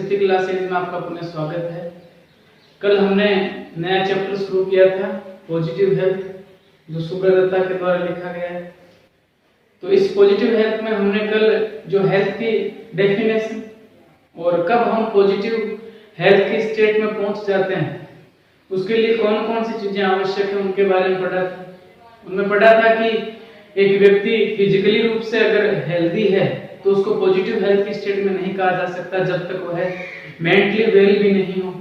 Health class series में आपका पुनः स्वागत है। कल हमने नया चैप्टर शुरू किया था पॉजिटिव हेल्थ, जो सुब्रता के द्वारा लिखा गया है। तो इस पॉजिटिव हेल्थ में हमने कल जो हेल्थ की डेफिनेशन और कब हम पॉजिटिव हेल्थ के स्टेट में पहुंच जाते हैं, उसके लिए कौन कौन सी चीजें आवश्यक है उनके बारे में पढ़ा था। उनमें पढ़ा था कि एक व्यक्ति फिजिकली रूप से अगर हेल्दी है तो उसको पॉजिटिव हेल्थ की स्टेट में नहीं कहा जा सकता जब तक वह मेंटली वेल भी नहीं हो।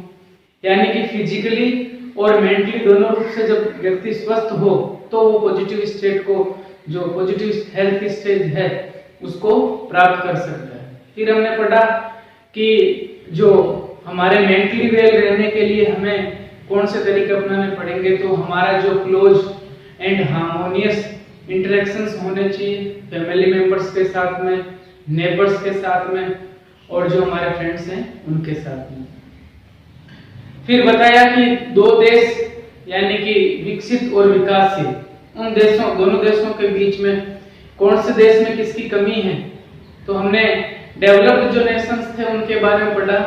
यानी कि फिजिकली और मेंटली दोनों रूप से जब व्यक्ति स्वस्थ हो तो वो पॉजिटिव स्टेट को, जो पॉजिटिव हेल्थ की स्टेज है, उसको प्राप्त कर सकता है। फिर हमने पढ़ा कि जो हमारे मेंटली वेल रहने के लिए हमें कौन से तरीके अपनाने पड़ेंगे, तो हमारा जो क्लोज एंड हार्मोनियस इंटरेक्शंस होने चाहिए फैमिली मेंबर्स के साथ में, नेबर्स के साथ में और जो हमारे फ्रेंड्स हैं उनके साथ में। फिर बताया कि दो देश यानी कि विकसित और विकासशील, उन देशों, दोनों देशों के बीच में कौन से देश में किसकी कमी है। तो हमने डेवलप्ड जो नेशंस थे उनके बारे में पढ़ा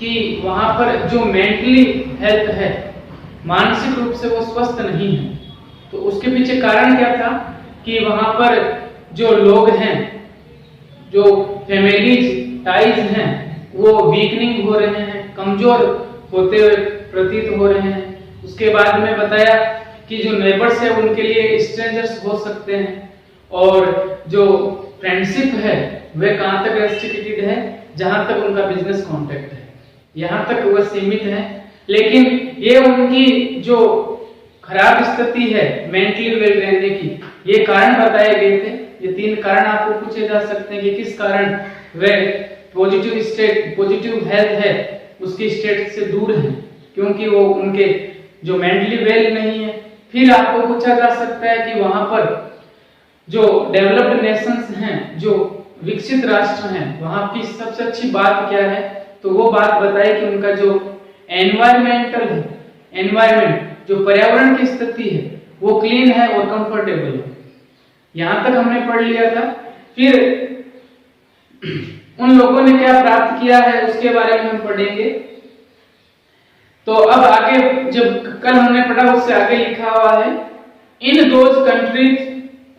कि वहां पर जो मेंटली हेल्थ है, मानसिक रूप से वो स्वस्थ नहीं है। तो उसके पीछे कारण क्या था कि वहां पर जो लोग हैं, जो फैमिलीज टाइज हैं, वो वीकनिंग हो रहे हैं, कमजोर होते हुए प्रतीत हो रहे हैं। उसके बाद में बताया कि जो नेबर्स है उनके लिए स्ट्रेंजर्स हो सकते हैं, और जो फ्रेंडशिप है वह कहां तक रेस्ट्रिक्टेड है, जहां तक उनका बिजनेस कॉन्टेक्ट है, यहां तक वह सीमित है। लेकिन ये उनकी जो खराब स्थिति है मेंटली वेल रहने की, ये कारण बताए गए थे। ये तीन कारण आपको पूछे जा सकते हैं कि किस कारण वे पॉजिटिव स्टेट, पॉजिटिव हेल्थ है उसकी स्टेट से दूर हैं, क्योंकि वो उनके जो मेंटली वेल नहीं है। फिर आपको पूछा जा सकता है कि वहां पर जो डेवलप्ड नेशंस हैं, जो विकसित राष्ट्र हैं, वहां की सबसे अच्छी बात क्या है। तो वो बात बताई कि उनका जो एनवायरमेंटल है, एनवायरमेंट जो पर्यावरण की स्थिति है वो क्लीन है और कंफर्टेबल है। यहां तक हमने पढ़ लिया था। फिर उन लोगों ने क्या प्राप्त किया है उसके बारे में हम पढ़ेंगे। तो अब आगे, जब कल हमने पढ़ा उससे आगे लिखा हुआ है, इन दोज कंट्रीज,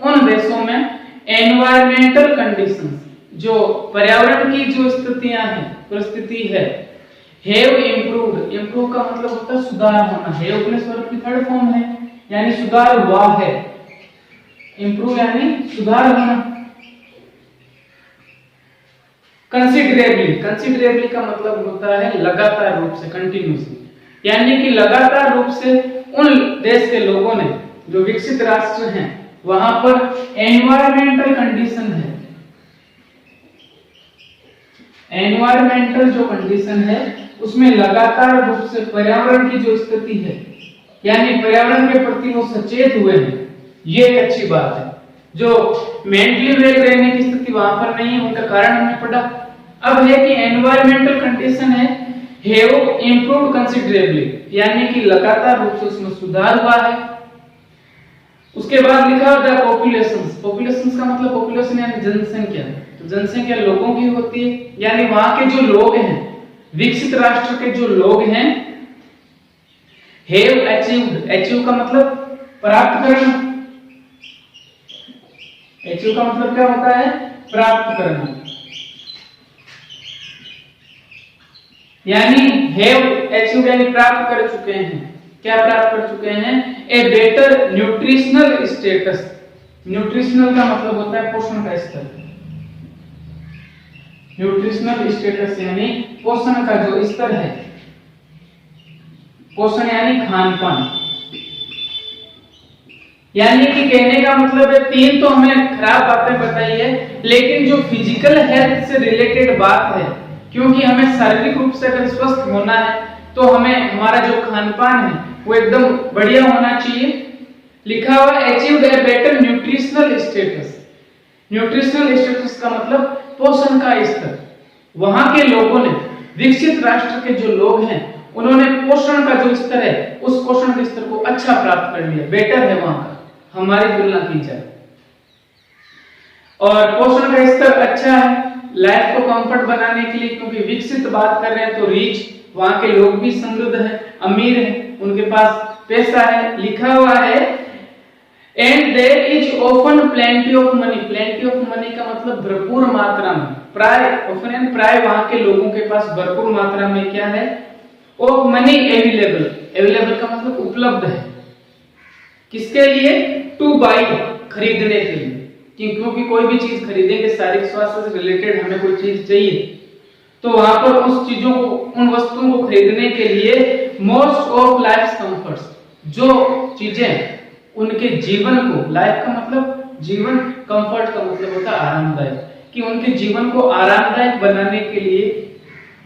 उन देशों में एनवायरमेंटल कंडीशंस, जो पर्यावरण की जो स्थितियां हैं, परिस्थिति है, हैव इम्प्रूव्ड। इम्प्रूव का मतलब होता है सुधार होना। हैव अपने स्वर की थर्ड फॉर्म है, यानी सुधार हुआ है। इम्प्रूव यानी सुधार होना। कंसिडरेबली, कंसिडरेबली का मतलब होता है लगातार रूप से, कंटिन्यूसली, यानी कि लगातार रूप से उन देश के लोगों ने, जो विकसित राष्ट्र हैं, वहां पर एनवायरमेंटल कंडीशन है, एनवायरमेंटल जो कंडीशन है उसमें लगातार रूप से पर्यावरण की जो स्थिति है, यानी पर्यावरण के प्रति वो सचेत हुए हैं। ये एक अच्छी बात है। जो मेंटली वेल रहने की स्थिति वहां पर नहीं है, उनका कारण हमने पढ़ा। अब है कि एनवायरमेंटल कंडीशन है हैव इम्प्रूव्ड कंसिडरेबली, यानी कि लगातार रूप से उसमें सुधार हुआ है। उसके बाद लिखा होता है पॉपुलेशंस। पॉपुलेशंस का मतलब पॉपुलेशन यानी जनसंख्या। तो जनसंख्या लोगों की होती है, यानी वहां के जो लोग हैं, विकसित राष्ट्र के जो लोग हैं, हैव अचीव्ड। अचीव का मतलब प्राप्त करना। अचीव का मतलब क्या होता है? प्राप्त करना। यानी हैव अचीव्ड यानी प्राप्त कर चुके हैं। क्या प्राप्त कर चुके हैं? A better nutritional status. Nutritional का मतलब होता है पोषण का स्तर। न्यूट्रिशनल स्टेटस यानी पोषण का जो स्तर है, पोषण यानी खान पान। यानी कि कहने का मतलब है, तीन तो हमें खराब बातें बताई है, लेकिन जो फिजिकल हेल्थ से रिलेटेड बात है, क्योंकि हमें शारीरिक रूप से अगर स्वस्थ होना है तो हमें हमारा जो खान पान है वो एकदम बढ़िया होना चाहिए। लिखा हुआ achieved a better nutritional status. Nutritional status का मतलब पोषण का स्तर। वहां के लोगों ने, विकसित राष्ट्र के जो लोग हैं, उन्होंने पोषण का जो स्तर है उस पोषण के स्तर को अच्छा प्राप्त कर लिया, बेटर है वहां का, हमारी तुलना की जाए। और पोषण का स्तर अच्छा है, लाइफ को कंफर्ट बनाने के लिए, क्योंकि विकसित बात कर रहे हैं तो रिच, वहां के लोग भी समृद्ध है, अमीर है, उनके पास पैसा है, लिखा हुआ है and there is often plenty of money. Plenty of money का मतलब भरपूर मात्रा में, प्राय वहां के लोगों के पास भरपूर मात्रा में क्या है, ऑफ मनी अवेलेबल। अवेलेबल का मतलब उपलब्ध है, किसके लिए, टू बाई, खरीदने के लिए, क्योंकि कोई भी चीज खरीदेंगे, शारीरिक स्वास्थ्य से रिलेटेड हमें कोई चीज चाहिए, तो वहां पर उस चीजों को, उन वस्तुओं को खरीदने के लिए मोस्ट ऑफ लाइफ कंफर्ट्स, जो चीजें उनके जीवन को, लाइफ का मतलब जीवन, कंफर्ट का मतलब होता है आरामदायक, कि उनके जीवन को आरामदायक बनाने के लिए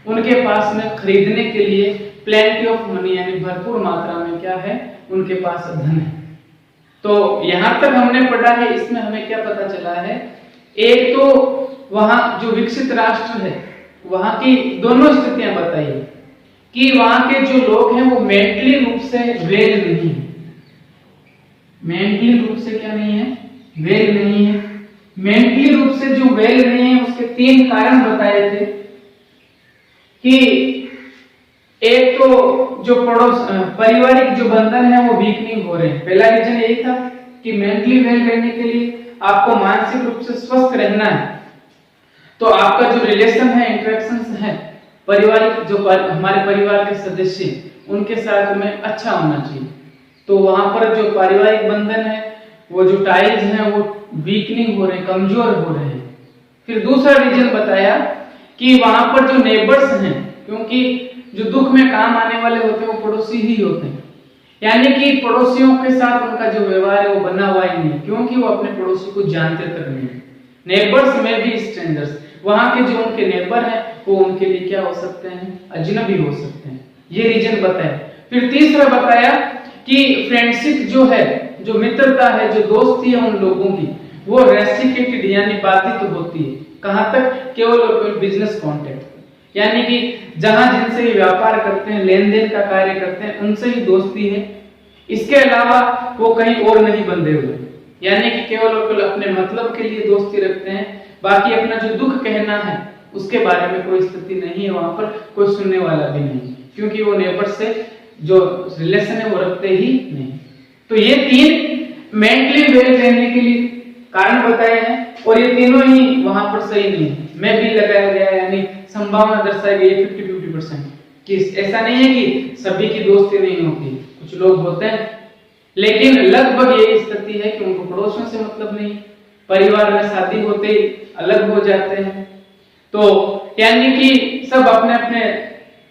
उनके पास में खरीदने के लिए प्लेंटी ऑफ मनी, यानी भरपूर मात्रा में क्या है, उनके पास धन है। तो यहां तक हमने पढ़ा है, इसमें हमें क्या पता चला है, एक तो वहां जो विकसित राष्ट्र है वहां की दोनों स्थितियां बताई है कि वहां के जो लोग हैं वो मेंटली रूप से वेल नहीं है, मेंटली रूप से क्या नहीं है, वेल नहीं है। मेंटली रूप से जो वेल नहीं है उसके 3 कारण बताए थे कि एक तो जो पारिवारिक जो बंधन है वो वीकनिंग हो रहे हैं। पहला रीजन यही था कि मेंटली वेल रहने के लिए आपको मानसिक रूप से स्वस्थ रहना है, तो आपका जो रिलेशन है, इंटरेक्शंस है, पारिवारिक जो हमारे परिवार के सदस्य उनके साथ में अच्छा होना चाहिए। तो वहां पर जो पारिवारिक बंधन है, वो जो टाइज हैं वो वीकनिंग हो रहे हैं, कमजोर हो रहे हैं। फिर दूसरा रीजन बताया कि वहां पर जो नेबर्स हैं, क्योंकि जो दुख में काम आने वाले होते हैं वो पड़ोसी ही होते हैं, यानी कि पड़ोसियों के साथ उनका जो व्यवहार है वो बना हुआ ही नहीं, क्योंकि वो अपने पड़ोसी को जानते तक नहीं। नेबर्स में भी स्ट्रेंजर्स, वहां के जो उनके नेबर हैं वो उनके लिए क्या हो सकते हैं, अजनबी हो सकते हैं। ये रीजन बताया। फिर तीसरा बताया कि फ्रेंडशिप जो है, जो मित्रता है, जो दोस्ती है उन लोगों की, वो रेस्ट्रिक्टेड यानी बाधित होती है। कहां तक, केवल और केवल बिजनेस कॉन्टेक्ट, यानी कि जहां जिनसे भी व्यापार करते हैं, लेन देन का कार्य करते हैं, उनसे ही दोस्ती है। इसके अलावा वो कहीं और नहीं बंधे हुए, यानी कि केवल और केवल अपने मतलब के लिए दोस्ती रखते हैं, बाकी अपना जो दुख कहना है उसके बारे में कोई स्थिति नहीं है, वहां पर कोई सुनने वाला भी नहीं, क्योंकि वो नेबर से जो रिलेशन है वो रखते ही नहीं। तो ये 3 मेंटली वेल रहने के लिए कारण बताए हैं, और ये तीनों ही वहां पर सही नहीं है। मैं भी लगाया गया है, यानी संभावना दर्शाई गई है 50-50% कि ऐसा नहीं है कि सभी की दोस्ती नहीं होती, कुछ लोग होते हैं, लेकिन लगभग यही स्थिति है कि उनको पड़ोसियों से मतलब नहीं, परिवार में शादी होते ही अलग हो जाते हैं, तो यानी कि सब अपने अपने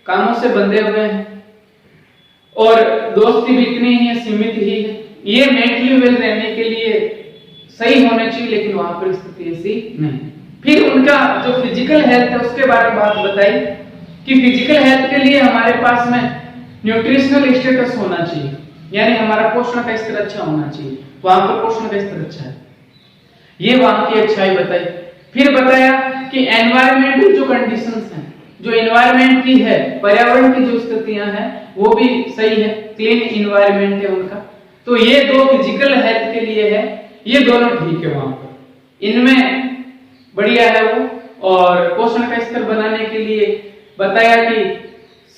कामों से बंधे हुए हैं, और दोस्ती भी इतनी ही है, सीमित ही है। ये मेंटली वेल रहने के लिए सही होना चाहिए, लेकिन वहां पर स्थिति ऐसी नहीं। फिर उनका जो फिजिकल हेल्थ है उसके बारे में बात बताई कि फिजिकल हेल्थ के लिए हमारे पास में न्यूट्रिशनल स्टेटस होना चाहिए, यानी हमारा पोषण का स्तर अच्छा होना चाहिए। वहां पर पोषण का स्तर अच्छा है, ये वहां की अच्छाई बताई। फिर बताया कि एनवायरमेंटल जो कंडीशंस हैं, जो एनवायरमेंट की है, पर्यावरण की जो स्थितियां हैं वो भी सही है, क्लीन एनवायरमेंट है उनका। तो ये 2 फिजिकल हेल्थ के लिए है, ये दोनों ठीक है वहां पर, इनमें बढ़िया है वो। और पोषण का स्तर बनाने के लिए बताया कि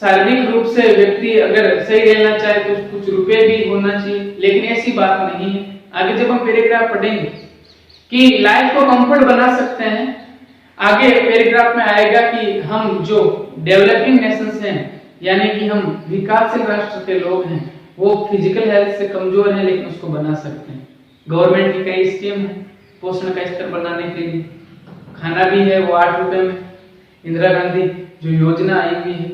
शारीरिक रूप से व्यक्ति अगर सही रहना चाहे तो कुछ रुपए भी होना चाहिए, लेकिन ऐसी बात नहीं है। आगे जब हम पैराग्राफ पढ़ेंगे कि लाइफ को कंफर्ट बना सकते हैं, आगे पैराग्राफ में आएगा कि हम जो डेवलपिंग नेशंस हैं, यानी कि हम विकासशील राष्ट्र के लोग हैं, वो फिजिकल हेल्थ से कमजोर हैं लेकिन उसको बना सकते हैं। गवर्नमेंट की कई स्कीम है पोषण का स्तर बनाने के लिए, खाना भी है वो 8 रुपए में, इंदिरा गांधी जो योजना आई हुई है,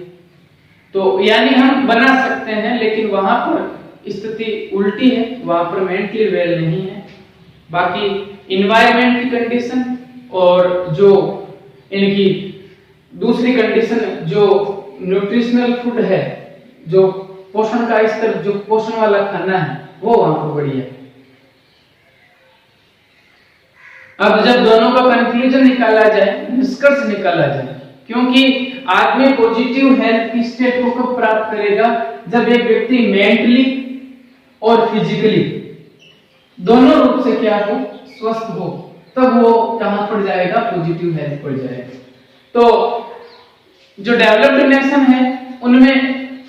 तो यानी हम बना सकते हैं, लेकिन वहां पर स्थिति उल्टी है, वहां पर मेंटली वेल नहीं है। बाकी इन्वायरमेंट की कंडीशन और जो इनकी दूसरी कंडीशन जो न्यूट्रिशनल फूड है, जो पोषण का स्तर, जो पोषण वाला खाना है, वो वहां पर बढ़िया है। अब जब दोनों का कंक्लूजन निकाला जाए, निष्कर्ष निकाला जाए, क्योंकि आदमी पॉजिटिव हेल्थ की स्टेट को कब प्राप्त करेगा, जब एक व्यक्ति मेंटली और फिजिकली दोनों रूप से क्या हो, स्वस्थ हो, तब वो कहां पर जाएगा, पॉजिटिव हेल्थ पर जाएगा। तो जो डेवलप्ड नेशन है उनमें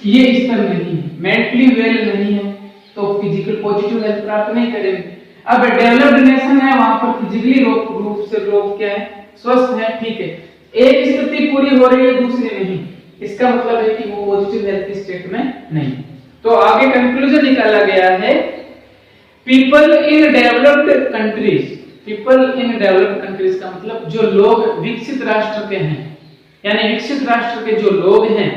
ये स्तर नहीं है, मेंटली वेल नहीं है, तो फिजिकल पॉजिटिव हेल्थ प्राप्त नहीं करेंगे। अब डेवलप्ड नेशन है, वहां पर फिजिकली रूप से लोग क्या है, स्वस्थ है, ठीक है, एक स्थिति पूरी हो रही है, दूसरी नहीं, इसका मतलब है कि वो पॉजिटिव हेल्थ स्टेट में नहीं। तो आगे कंक्लूजन निकाला गया है, people in developed countries, people in developed countries का मतलब जो लोग विकसित राष्ट्र के हैं, यानी विकसित राष्ट्र के जो लोग हैं,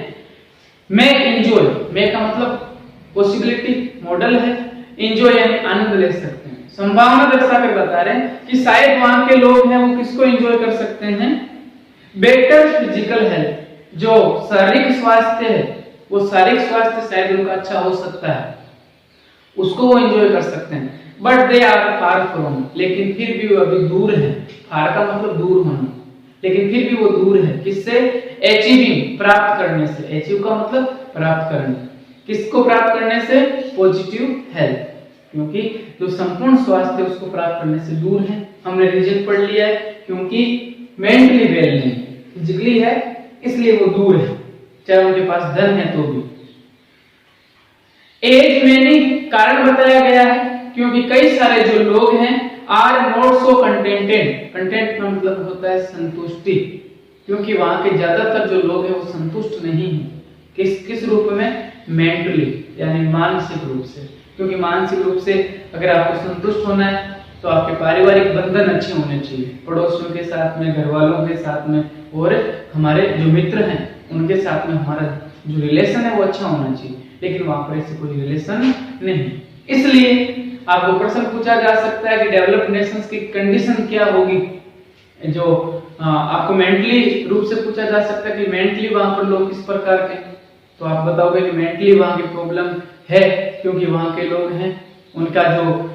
मैं एंजॉय, मैं का मतलब पॉसिबिलिटी मॉडल है, एंजॉय यानी आनंद ले सकते हैं, संभावना दर्शाकर बता रहे हैं कि शायद वहां के लोग हैं वो किसको एंजॉय कर सकते हैं, बेटर फिजिकल हेल्थ, जो शारीरिक स्वास्थ्य है, वो शारीरिक स्वास्थ्य शायद उनका अच्छा हो सकता है, उसको वो एंजॉय कर सकते हैं, but they are far from, लेकिन फिर भी वो अभी दूर है, फार का मतलब दूर होना, लेकिन फिर भी वो दूर है, किससे, अचीविंग, प्राप्त करने से, अचीव का मतलब प्राप्त करने, किसको प्राप्त करने से, पॉजिटिव हेल्थ, क्योंकि जो संपूर्ण स्वास्थ्य है उसको प्राप्त करने से दूर है। हमने रीजन पढ़ लिया है, क्योंकि मेंटली वेल नहीं, फिजिकली है इसलिए वो दूर है, चाहे उनके पास धन है तो भी। एज में कारण बताया गया है, क्योंकि कई सारे जो लोग हैं are not so contented, content का मतलब होता है संतुष्टि, क्योंकि वहां के ज्यादातर जो लोग हैं वो संतुष्ट नहीं है, किस रूप में, मेंटली यानी मानसिक रूप से, क्योंकि मानसिक रूप से अगर आपको संतुष्ट होना है तो आपके पारिवारिक बंधन अच्छे होने चाहिए, पड़ोसियों के साथ में, घर वालों के साथ में, और हमारे जो मित्र हैं उनके साथ में हमारा जो रिलेशन है वो अच्छा होना चाहिए, लेकिन वहां पर ऐसे कोई रिलेशन नहीं। इसलिए आपको प्रश्न पूछा जा सकता है कि डेवलप्ड नेशंस की कंडीशन क्या होगी, जो आपको मेंटली रूप से पूछा जा सकता है कि मेंटली वहां पर लोग किस प्रकार के, तो आप बताओगे कि मेंटली वहां की प्रॉब्लम है, क्योंकि वहां के लोग हैं उनका जो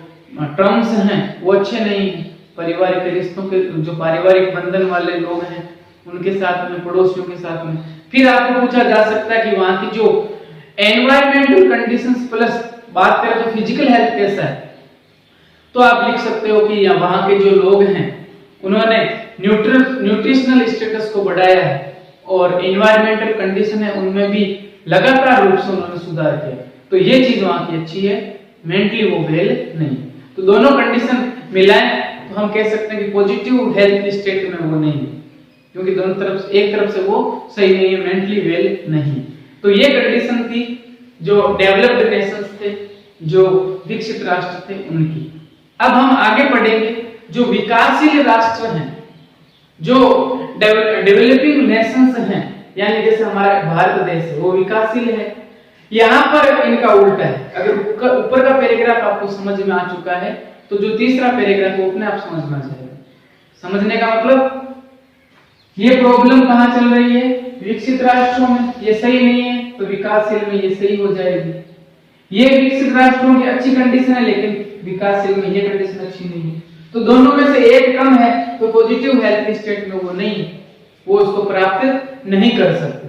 टर्म्स हैं वो अच्छे नहीं है, पारिवारिक रिश्तों के जो पारिवारिक बंधन वाले लोग हैं उनके साथ में, पड़ोसियों के साथ में। फिर आपको पूछा जा सकता है कि वहां की जो एनवायरमेंटल कंडीशंस प्लस बात करें तो फिजिकल हेल्थ कैसा है, तो आप लिख सकते हो कि वहां के जो लोग हैं उन्होंने न्यूट्रिशनल स्टेटस को बढ़ाया है, और एनवायरमेंटल कंडीशन है उनमें भी लगातार रूप से उन्होंने सुधार किया, तो ये चीज वहां की अच्छी है, मेंटली वो वेल नहीं। तो दोनों कंडीशन मिलाएं तो हम कह सकते हैं कि पॉजिटिव हेल्थ स्टेट में वो नहीं है, क्योंकि दोनों तरफ से, एक तरफ से वो सही नहीं है, मेंटली वेल नहीं। तो ये कंडीशन थी जो डेवलप्ड नेशंस थे, जो विकसित राष्ट्र थे उनकी। अब हम आगे बढ़ेंगे, जो विकासशील राष्ट्र हैं, जो डेवलपिंग नेशंस हैं, यानी जैसे हमारा भारत देश है वो विकासशील है, यहाँ पर इनका उल्टा है। अगर ऊपर का पैराग्राफ आपको समझ में आ चुका है तो जो तीसरा पैराग्राफ वो अपने आप समझ में आ जाएगा। समझने का मतलब, ये प्रॉब्लम कहाँ चल रही है, विकसित राष्ट्रों में, ये सही नहीं है तो विकासशील में ये सही हो जाएगी। ये विकसित राष्ट्रों की अच्छी कंडीशन है, लेकिन विकासशील में ये कंडीशन अच्छी नहीं है, तो दोनों में से एक कम है, तो पॉजिटिव हेल्थ स्टेट में वो नहीं, वो उसको प्राप्त नहीं कर सकते।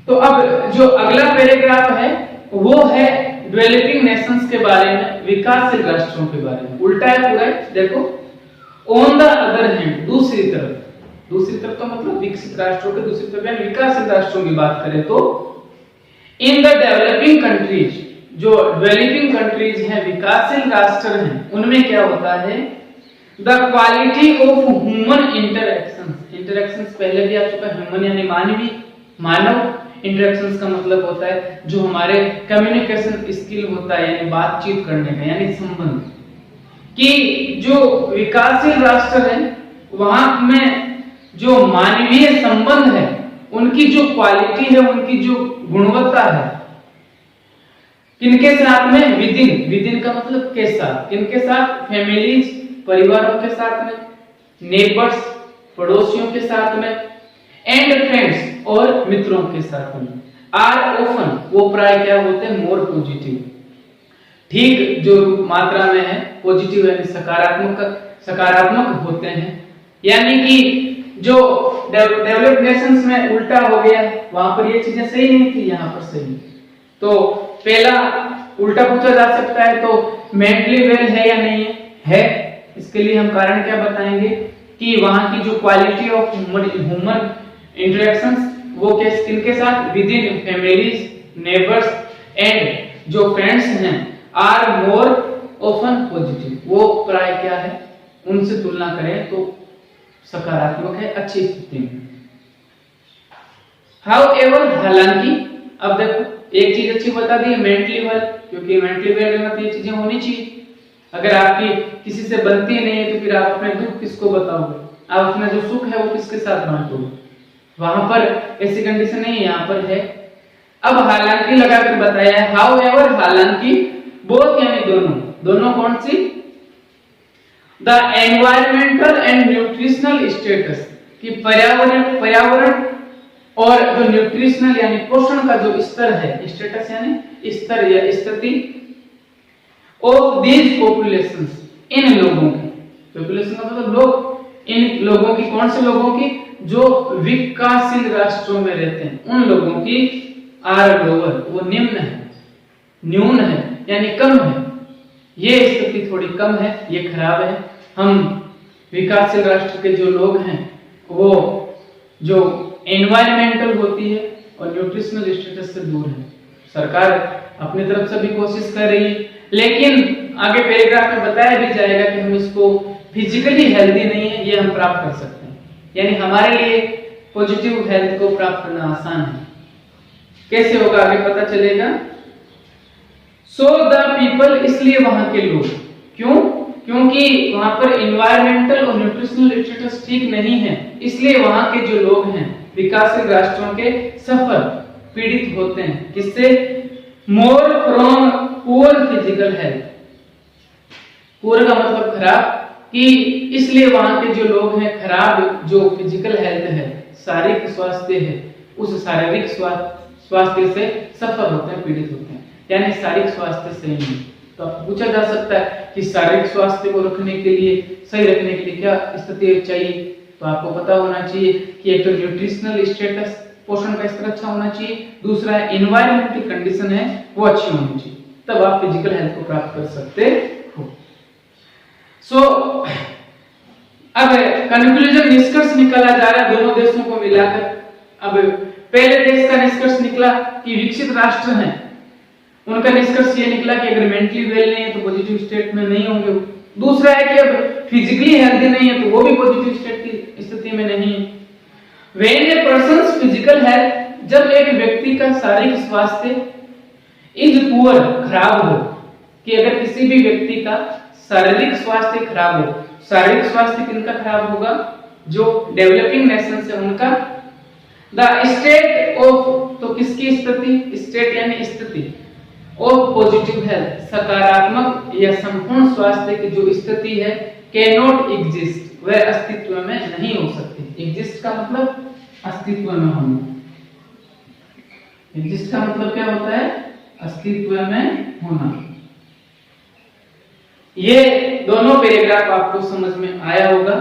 तो अब जो अगला पैराग्राफ है वो है डेवलपिंग नेशंस के बारे में, विकासशील राष्ट्रों के बारे में। उल्टा है पूरा, देखो, ऑन द अदर हैंड, दूसरी तरफ का मतलब विकसित राष्ट्रों के दूसरी तरफ यानी विकासशील राष्ट्रों की बात करें तो इन द डेवलपिंग कंट्रीज, जो डेवलपिंग कंट्रीज हैं, विकासशील राष्ट्र हैं, उनमें क्या होता है, the quality of human interactions पहले भी आ चुका है, ह्यूमन यानी मानवीय, मानव, इंटरेक्शंस का मतलब होता है जो हमारे कम्युनिकेशन स्किल होता है, यानी बातचीत करने का, यानी संबंध, कि जो विकासशील राष्ट्र है वहां में जो मानवीय संबंध है उनकी जो क्वालिटी है, उनकी जो गुणवत्ता है, किनके साथ में, विदिन का मतलब के साथ, किनके साथ, फैमिलीज, परिवारों के साथ में, नेबर्स, पड़ोसियों के साथ में, एंड फ्रेंड्स, और मित्रों के साथ में, आर ऑफन, वो प्राय क्या होते हैं, मोर पॉजिटिव, ठीक जो मात्रा में है, पॉजिटिव यानी सकारात्मक होते हैं, यानी कि जो डेवलप्ड नेशंस में उल्टा हो गया, वहां पर ये चीजें सही नहीं थी, यहाँ पर सही। तो पहला उल्टा पूछा जा सकता है, तो मेंटली वेल है या नहीं है? इसके लिए हम कारण क्या बताएंगे कि वहां की जो क्वालिटी ऑफ ह्यूमन इंटरेक्शंस वो किनके साथ, with in families, neighbours and जो फ्रेंड्स हैं, आर मोर ऑफन पॉजिटिव, वो प्राय क्या है, उनसे तुलना करें तो सकारात्मक है, अच्छी स्थिति में। हाउएवर, हालांकि, अब देखो एक चीज अच्छी बता दी है, मेंटली वेल, क्योंकि मेंटली वेल में तो ये चीजें होनी चाहिए। अगर आपकी किसी से बनती नहीं है तो फिर आप अपने दुख किसको बताओगे, आप अपना जो सुख है वो किसके साथ बांटोगे? वहां पर ऐसी कंडीशन नहीं, यहाँ पर है। अब हालांकि लगाकर बताया है, हाउएवर, हालांकि, बोथ यानी दोनों कौन सी, the environmental and nutritional status, कि पर्यावरण और जो न्यूट्रिशनल यानी पोषण का जो स्तर है, स्टेटस यानी स्तर या स्थिति, ऑफ दीज पॉपुलेशंस, इन लोगों की, पॉपुलेशन का मतलब लोग, इन लोगों की, कौन से लोगों की, जो विकासशील राष्ट्रों में रहते हैं, उन लोगों की आर लोअर, वो निम्न है, न्यून है यानी कम है, ये स्थिति थोड़ी कम है, ये खराब है। हम विकासशील राष्ट्र के जो लोग हैं वो जो एनवायरमेंटल होती है और न्यूट्रिशनल स्टेटस से दूर है। सरकार अपनी तरफ से भी कोशिश कर रही है, लेकिन आगे पैराग्राफ में बताया भी जाएगा कि हम इसको फिजिकली हेल्दी नहीं है, ये हम प्राप्त कर सकते हैं, यानी हमारे लिए पॉजिटिव हेल्थ को प्राप्त करना आसान है। कैसे होगा आगे पता चलेगा। सो द पीपल, इसलिए वहां के लोग, क्यों, क्योंकि वहां पर एनवायरमेंटल और न्यूट्रिशनल स्टेटस ठीक नहीं है, इसलिए वहां के जो लोग हैं विकासशील राष्ट्रों के सफर, पीड़ित होते हैं, किससे, more from poor physical health, poor का मतलब खराब, कि इसलिए वहां के जो लोग हैं खराब जो फिजिकल हेल्थ है, शारीरिक स्वास्थ्य है, उस शारीरिक स्वास्थ्य से सफर होते हैं, पीड़ित होते हैं, यानी शारीरिक स्वास्थ्य सही नहीं। तो पूछा जा सकता है कि शारीरिक स्वास्थ्य को रखने के लिए, सही रखने के लिए क्या स्थिति चाहिए, तो आपको पता होना चाहिए कि एक तो न्यूट्रिशनल स्टेटस, पोषण का स्तर अच्छा होना चाहिए, दूसरा है एनवायरनमेंट की कंडीशन है वो अच्छी होनी चाहिए, तब आप फिजिकल हेल्थ को प्राप्त कर सकते हो। सो अब कंक्लूजन, निष्कर्ष निकाला जा रहा है दोनों देशों को मिलाकर। अब पहले देश का निष्कर्ष निकला कि विकसित राष्ट्र हैं, उनका निष्कर्ष ये निकला कि अगर मेंटली वेल नहीं है तो पॉजिटिव स्टेट में नहीं होंगे। दूसरा है कि अब फिजिकली हेल्दी नहीं है तो वो भी पॉजिटिव स्टेट की स्थिति में नहीं है। When A persons physical health, जब एक व्यक्ति का शारीरिक स्वास्थ्य इज पुअर, खराब हो, कि अगर किसी भी व्यक्ति का शारीरिक स्वास्थ्य खराब हो, शारीरिक स्वास्थ्य किनका खराब होगा, जो डेवलपिंग नेशन है उनका, द स्टेट ऑफ, तो किसकी स्थिति, स्टेट यानी स्थिति, ऑफ पॉजिटिव हेल्थ, सकारात्मक या संपूर्ण स्वास्थ्य की जो स्थिति है, कैन नॉट एग्जिस्ट, वह अस्तित्व में नहीं हो सकती। एग्जिस्ट का मतलब अस्तित्व में होना, एग्जिस्ट का मतलब क्या होता है, अस्तित्व में होना। ये दोनों पैराग्राफ आपको समझ में आया होगा।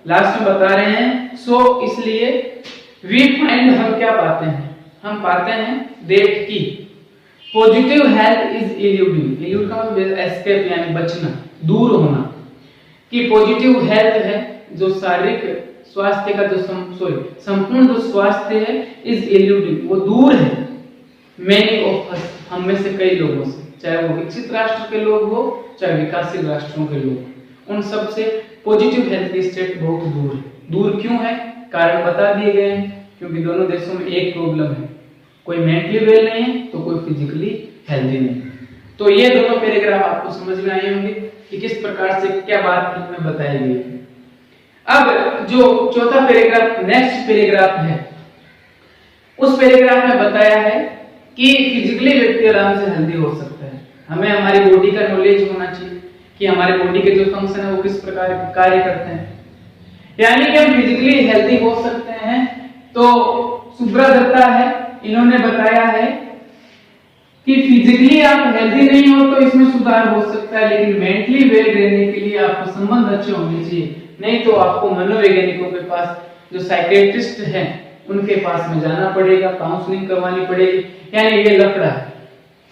लास्ट में बता रहे हैं, सो इसलिए वी फाइंड, हम क्या पाते हैं, हम पाते हैं दैट की पॉजिटिव हेल्थ इज इल्यूडिंग, इल्यूड का मतलब एस्केप यानी बचना, दूर होना, कि पॉजिटिव हेल्थ है जो शारीरिक स्वास्थ्य का जो संपूर्ण जो स्वास्थ्य है, इज इल्यूडिंग, वो दूर है, मेनी ऑफ अस, हम में से कई लोगों से, चाहे वो विकसित राष्ट्र के लोग हो चाहे विकासशील राष्ट्रों के लोग, उन सब से पॉजिटिव हेल्थ की स्टेट बहुत दूर है। दूर क्यों है, कारण बता दिए गए हैं, क्योंकि दोनों देशों में एक प्रॉब्लम है, कोई मेंटली वेल नहीं है तो कोई फिजिकली हेल्दी नहीं। तो ये दोनों पैराग्राफ आपको समझ में आए होंगे कि किस प्रकार से क्या बात इनमें बताई गई है। अब जो चौथा पैराग्राफ, नेक्स्ट पैराग्राफ है, उस पैराग्राफ में बताया है कि फिजिकली व्यक्ति आराम से हेल्दी हो सकता है। हमें हमारी बॉडी का नॉलेज होना चाहिए कि हमारे बॉडी के जो फंक्शन है वो किस प्रकार कार्य करते हैं, यानी कि हम फिजिकली हेल्दी हो सकते हैं। तो सुब्रा दत्ता है, इन्होंने बताया है कि फिजिकली आप हेल्दी नहीं हो तो इसमें सुधार हो सकता है, लेकिन मेंटली वेल रहने के लिए आपको संबंध अच्छे होने चाहिए, नहीं तो आपको मनोवैज्ञानिकों के पास जो साइकियाट्रिस्ट हैं उनके पास में जाना पड़ेगा, काउंसलिंग करवानी पड़ेगी, यानी ये लफड़ा है।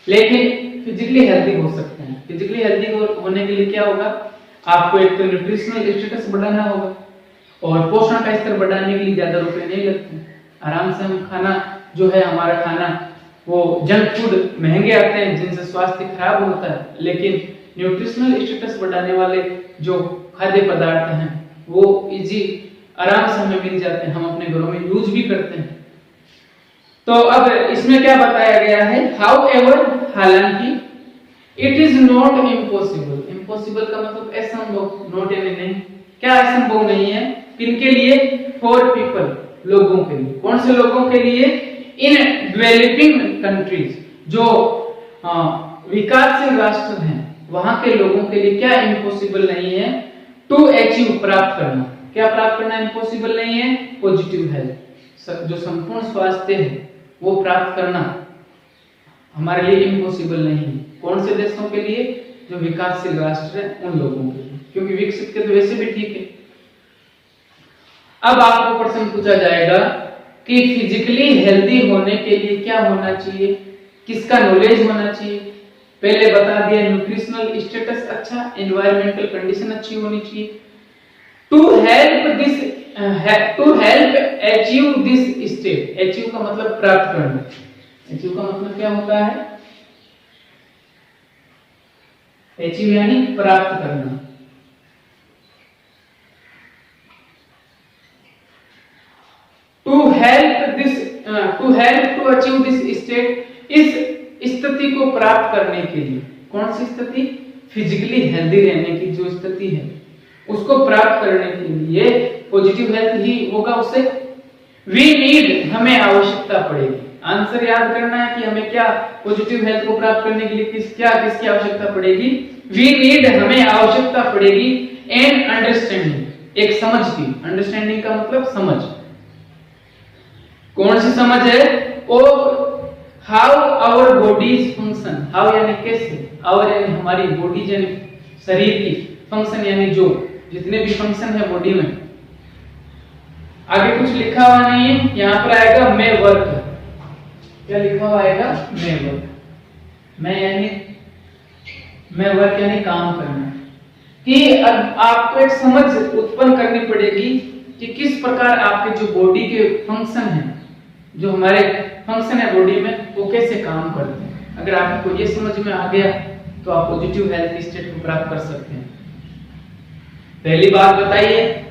लेकिन फिजिकली हेल्दी हो सकते हैं। फिजिकली हेल्दी होने के लिए क्या होगा, आपको एक तो न्यूट्रिशनल स्टेटस बढ़ाना होगा और पोषण का स्तर बढ़ाने के लिए ज्यादा रुपए नहीं लगते। आराम से हम खाना जो है, हमारा खाना वो जंक फूड महंगे आते हैं जिनसे स्वास्थ्य खराब होता है, लेकिन न्यूट्रिशनल स्टेटस बढ़ाने वाले जो खाद्य पदार्थ हैं वो इजी आराम से हमें मिल जाते हैं, हम अपने घरों में यूज भी करते हैं। तो अब इसमें क्या बताया गया है, हाउएवर, हालांकि, it is not impossible. Impossible का मतलब असंभव, नॉट यानी नहीं। क्या असंभव नहीं है, किनके लिए, फॉर पीपल, लोगों के लिए। कौन से लोगों के लिए, इन डेवलपिंग कंट्रीज, जो विकासशील राष्ट्र हैं वहां के लोगों के लिए क्या इम्पॉसिबल नहीं है, टू अचीव, प्राप्त करना। क्या प्राप्त करना इम्पॉसिबल नहीं है, पॉजिटिव हेल्थ, जो संपूर्ण स्वास्थ्य है वो प्राप्त करना हमारे लिए इम्पॉसिबल नहीं है। कौन से देशों के लिए, जो विकासशील राष्ट्र है उन लोगों के लिए, क्योंकि विकसित के तो वैसे भी ठीक है। अब आपको प्रश्न पूछा जाएगा कि फिजिकली हेल्दी होने के लिए क्या होना चाहिए, किसका नॉलेज होना चाहिए। पहले बता दिया, न्यूट्रिशनल स्टेटस अच्छा, एनवायरमेंटल कंडीशन अच्छी होनी चाहिए। To help achieve this state, achieve का मतलब प्राप्त करना। अचीव का मतलब क्या होता है, अचीव यानी प्राप्त करना। To help to achieve this state, इस स्थिति को प्राप्त करने के लिए। कौन सी स्थिति, फिजिकली हेल्दी रहने की जो स्थिति है उसको प्राप्त करने के लिए पॉजिटिव हेल्थ ही होगा उससे। वी नीड, हमें आवश्यकता पड़ेगी। आंसर याद करना है कि हमें क्या, पॉजिटिव हेल्थ को प्राप्त करने के लिए किसकी आवश्यकता पड़ेगी। वी नीड, हमें आवश्यकता पड़ेगी, एन अंडरस्टैंडिंग, एक समझ की। अंडरस्टैंडिंग का मतलब समझ। कौन सी समझ है, of how our bodies function. How यानी कैसे, आवर यानी हमारी, बॉडी यानी शरीर की, फंक्शन यानी जो जितने भी फंक्शन है बॉडी में। आगे कुछ लिखा हुआ नहीं है, यहां पर आएगा मैं वर्क। क्या लिखा हुआ आएगा, मैं वर्क। मैं वर्क यानी काम करना। कि अब आपको एक समझ उत्पन्न करनी पड़ेगी कि किस प्रकार आपके जो बॉडी के फंक्शन हैं, जो हमारे फंक्शन है बॉडी में, वो कैसे काम करते हैं। अगर आपको ये समझ में आ गया तो आप पॉजिटिव हेल्थ स्टेट को प्राप्त कर सकते हैं। पहली बात बताइए,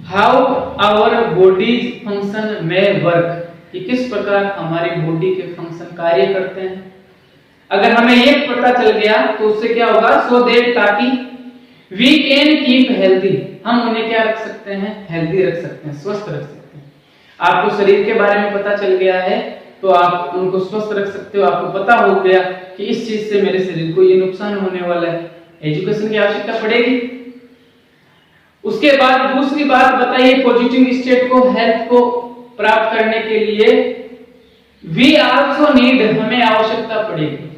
हाउ आवर बॉडीज फंक्शन में वर्क, कि किस प्रकार हमारी बॉडी के फंक्शन कार्य करते हैं। अगर हमें ये पता चल गया तो उससे क्या होगा, सो दैट, ताकि वी कैन कीप हेल्दी, हम उन्हें क्या रख सकते हैं, हेल्दी रख सकते हैं, स्वस्थ रख सकते हैं। आपको शरीर के बारे में पता चल गया है तो आप उनको स्वस्थ रख सकते हो। आपको पता हो गया कि इस चीज से मेरे शरीर को ये नुकसान होने वाला है, एजुकेशन की आवश्यकता पड़ेगी। उसके बाद दूसरी बात बताइए, पॉजिटिव स्टेट को, हेल्थ को प्राप्त करने के लिए वी आल्सो नीड, हमें आवश्यकता पड़ेगी,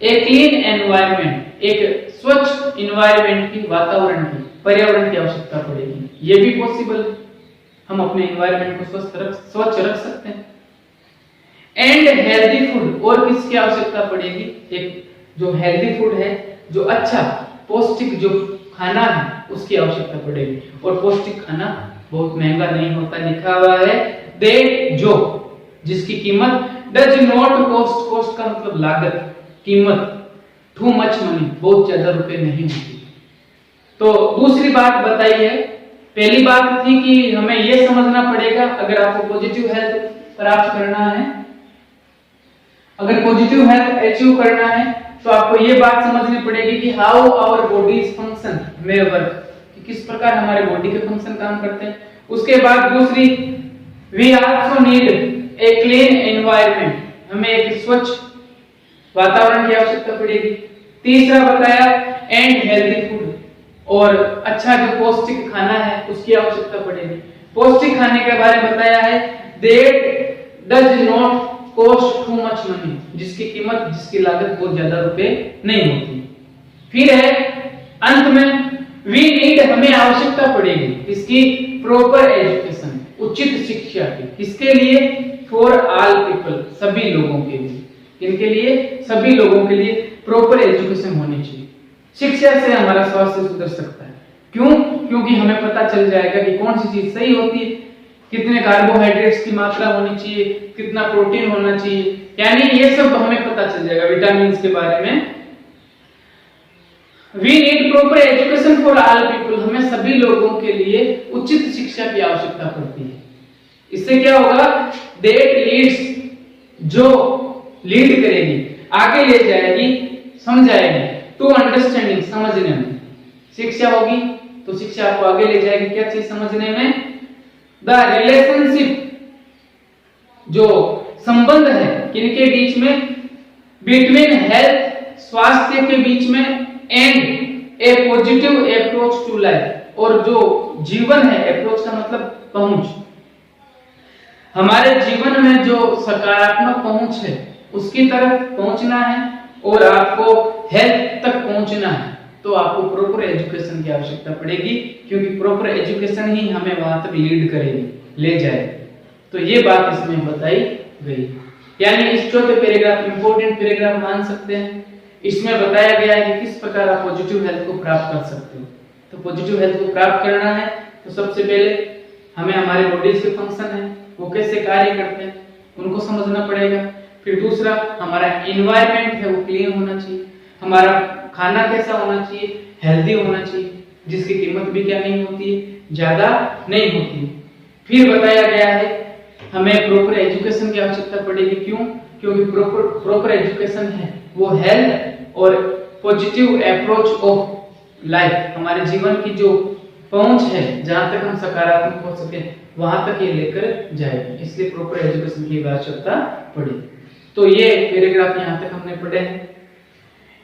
ए क्लीन एनवायरनमेंट, एक स्वच्छ एनवायरनमेंट की, वातावरण की, पर्यावरण की आवश्यकता पड़ेगी। ये भी पॉसिबल है, हम अपने एनवायरनमेंट को स्वच्छ रख सकते हैं। एंड हेल्दी फूड, और किसकी आवश्यकता पड़ेगी, एक जो हेल्दी फूड है, जो अच्छा पौष्टिक जो खाना है उसकी आवश्यकता पड़ेगी। और पौष्टिक खाना बहुत महंगा नहीं होता, लिखा हुआ है दैट, जो जिसकी कीमत डज नॉट कॉस्ट, कॉस्ट का मतलब लागत, कीमत, टू मच मनी, बहुत ज्यादा रुपए नहीं होती। तो दूसरी बात बताइए, पहली बात थी कि हमें यह समझना पड़ेगा, अगर आपको पॉजिटिव हेल्थ प्राप्त करना है, अगर पॉजिटिव हेल्थ अचीव करना है तो आपको ये बात समझनी पड़ेगी कि हाउ आवर बॉडीज फंक्शन में वर्क, कि किस प्रकार हमारे बॉडी के फंक्शन काम करते हैं। उसके बाद दूसरी, we also need a clean environment, हमें एक स्वच्छ वातावरण की आवश्यकता पड़ेगी। तीसरा बताया एंड हेल्दी फूड, और अच्छा जो पौष्टिक खाना है उसकी आवश्यकता पड़ेगी। पौष्टिक खाने के बारे में बताया है that does not cost too much money, जिसकी कीमत, जिसकी लागत बहुत ज्यादा रुपए नहीं होती। फिर है अंत में, वी नीड, हमें आवश्यकता पड़ेगी इसकी प्रॉपर एजुकेशन, उचित शिक्षा की। किसके लिए? फॉर ऑल पीपल, सभी लोगों के लिए। किनके लिए? सभी लोगों के लिए प्रॉपर एजुकेशन होनी चाहिए। शिक्षा से हमारा स्वास्थ्य सुधर सकता है। क्यों? क्योंकि हमें पता चल जाएगा कि कौन सी चीज सही होती है, कितने कार्बोहाइड्रेट्स की मात्रा होनी चाहिए, कितना प्रोटीन होना चाहिए, यानी ये सब हमें पता चल जाएगा विटामिन के बारे में। We need proper education for all people, हमें सभी लोगों के लिए उचित शिक्षा की आवश्यकता पड़ती है। इससे क्या होगा? That leads, जो लीड करेगी, आगे ले जाएगी, समझाएगी, टू अंडरस्टैंडिंग, समझने में। शिक्षा होगी तो शिक्षा आपको आगे ले जाएगी क्या चीज समझने में? द रिलेशनशिप, जो संबंध है किनके बीच में? बिटवीन हेल्थ, स्वास्थ्य के बीच में, and a positive approach to life, और जो जीवन है, अप्रोच का मतलब पहुंच, हमारे जीवन में जो सकारात्मक पहुंच है उसकी तरफ पहुंचना है और आपको हेल्थ तक पहुंचना है, तो आपको प्रॉपर एजुकेशन की आवश्यकता पड़ेगी, क्योंकि प्रॉपर एजुकेशन ही हमें वहां तक लीड करेगी, ले जाएगी। तो ये बात इसमें बताई गई, यानी इस चौथे पैराग्राफ इंपॉर्टेंट पैराग्राफ मान सकते हैं। इसमें बताया गया है कि किस प्रकार आप पॉजिटिव हेल्थ को प्राप्त कर सकते हो। तो पॉजिटिव हेल्थ को प्राप्त करना है तो सबसे पहले हमें हमारे बॉडी के फंक्शन है वो कैसे कार्य करते हैं उनको समझना पड़ेगा। फिर दूसरा, हमारा एनवायरनमेंट है वो क्लीन होना चाहिए, हमारा खाना कैसा होना चाहिए? हेल्दी होना चाहिए, जिसकी कीमत भी क्या नहीं होती है, ज्यादा नहीं होती है। फिर बताया गया है हमें प्रॉपर एजुकेशन की आवश्यकता पड़ेगी। क्यों? क्योंकि प्रॉपर एजुकेशन है वो हेल्थ और पॉजिटिव अप्रोच ऑफ लाइफ, हमारे जीवन की जो पहुंच है, जहां तक हम सकारात्मक हो सके वहां तक ये लेकर जाएगी, इसलिए प्रॉपर एजुकेशन की आवश्यकता पड़ी। तो ये पैराग्राफ यहाँ तक हमने पढ़े हैं।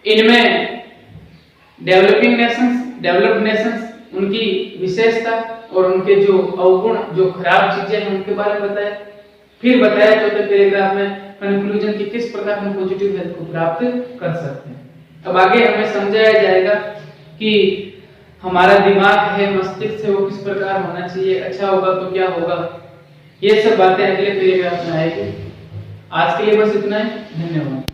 इनमें डेवलप्ड नेशंस, उनकी विशेषता और उनके जो अवगुण, जो खराब चीजें हैं उनके बारे में बताया। फिर बताया चौथे पैराग्राफ में कंक्लूजन की किस प्रकार हम पॉजिटिव हेल्थ को प्राप्त कर सकते हैं। अब आगे हमें समझाया जाएगा कि हमारा दिमाग है, मस्तिष्क है, वो किस प्रकार होना चाहिए, अच्छा होगा तो क्या होगा, ये सब बातें अगले पैराग्राफ में आएगी। आज के लिए बस इतना ही, धन्यवाद।